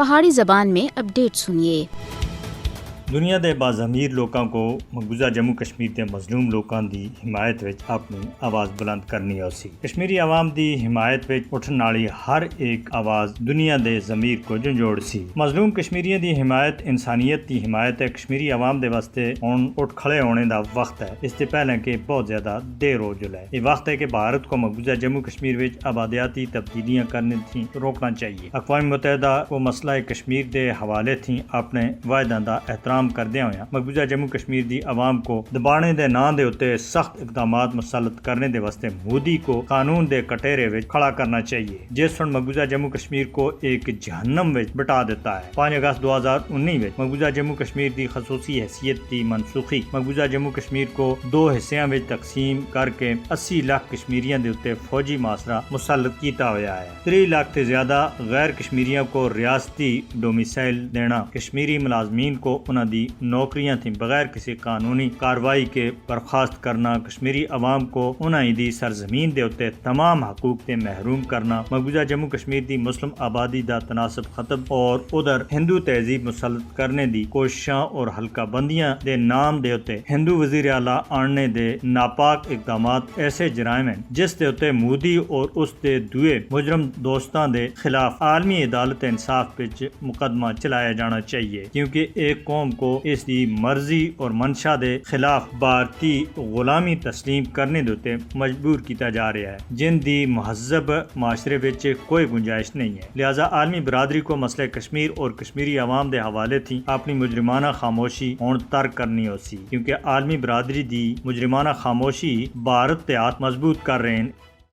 پہاڑی زبان میں اپڈیٹ سنیے۔ دنیا دے باضمیر لوکاں کو مقبوضہ جموں کشمیر دے مظلوم لوکاں دی حمایت وچ اپنی آواز بلند کرنی ہوسی۔ کشمیری عوام دی حمایت وچ اٹھن والی ہر ایک آواز دنیا دے ضمیر کو جھنجھوڑ سی۔ مظلوم کشمیریاں دی حمایت انسانیت دی حمایت ہے۔ کشمیری عوام دے واسطے ہن اٹھ کھڑے ہونے دا وقت ہے، اس سے پہلے کہ بہت زیادہ دیر ہو جائے۔ یہ وقت ہے کہ بھارت کو مقبوضہ جموں کشمیر وچ آبادیاتی تبدیلیاں کرنے تھی روکنا چاہیے۔ اقوام متحدہ کو مسئلہ کشمیر دے حوالے تھی اپنے وعدوں دا احترام کردیا ہویا مقبوضہ جموں کشمیر دی عوام کو دبانے دے نام دے اتے سخت اقدامات مسلط کرنے دے واسطے مودی کو قانون دے کٹہرے وچ کھڑا کرنا چاہیے، جس نے مقبوضہ جموں کشمیر کو ایک جہنم وچ بٹا دیتا ہے۔ 5 اگست 2019 وچ مقبوضہ جموں کشمیر دی خصوصی حیثیت دی منسوخی۔ مقبوضہ جموں کشمیر کو 2 حصیاں وچ تقسیم کر کے 80 لاکھ کشمیریاں دے اتے فوجی محاصرہ مسلط کیتا ہویا ہے۔ 3 لاکھ تے زیادہ غیر کشمیریوں کو ریاستی ڈومیسائل دینا، کشمیری ملازمین کو انہاں دی نوکریاں تھیں بغیر کسی قانونی کاروائی کے برخاست کرنا، کشمیری عوام کو انہاں دی سرزمین دے اتے تمام حقوق تے محروم کرنا، مقبوضہ جموں کشمیر دی مسلم آبادی دا تناسب ختم اور ادھر ہندو تہذیب مسلط کرنے دی کوششاں اور حلقہ بندیاں دے نام دے اتے ہندو وزیر اعلیٰ آننے دے ناپاک اقدامات ایسے جرائم ہیں جس دے اتے مودی اور اس دے دوئے مجرم دوستان دے خلاف عالمی عدالت انصاف وچ مقدمہ چلایا جانا چاہیے، کیونکہ ایک قوم کو اس دی مرضی اور منشا دے خلاف بھارتی غلامی تسلیم کرنے دے مجبور کیتا جا رہا ہے، جن دی مہذب معاشرے وچ کوئی گنجائش نہیں ہے۔ لہذا عالمی برادری کو مسئلہ کشمیر اور کشمیری عوام دے حوالے تھی اپنی مجرمانہ خاموشی ہون ترک کرنی ہو سی، کیونکہ عالمی برادری دی مجرمانہ خاموشی بھارت تے ہاتھ مضبوط کر رہے ہیں۔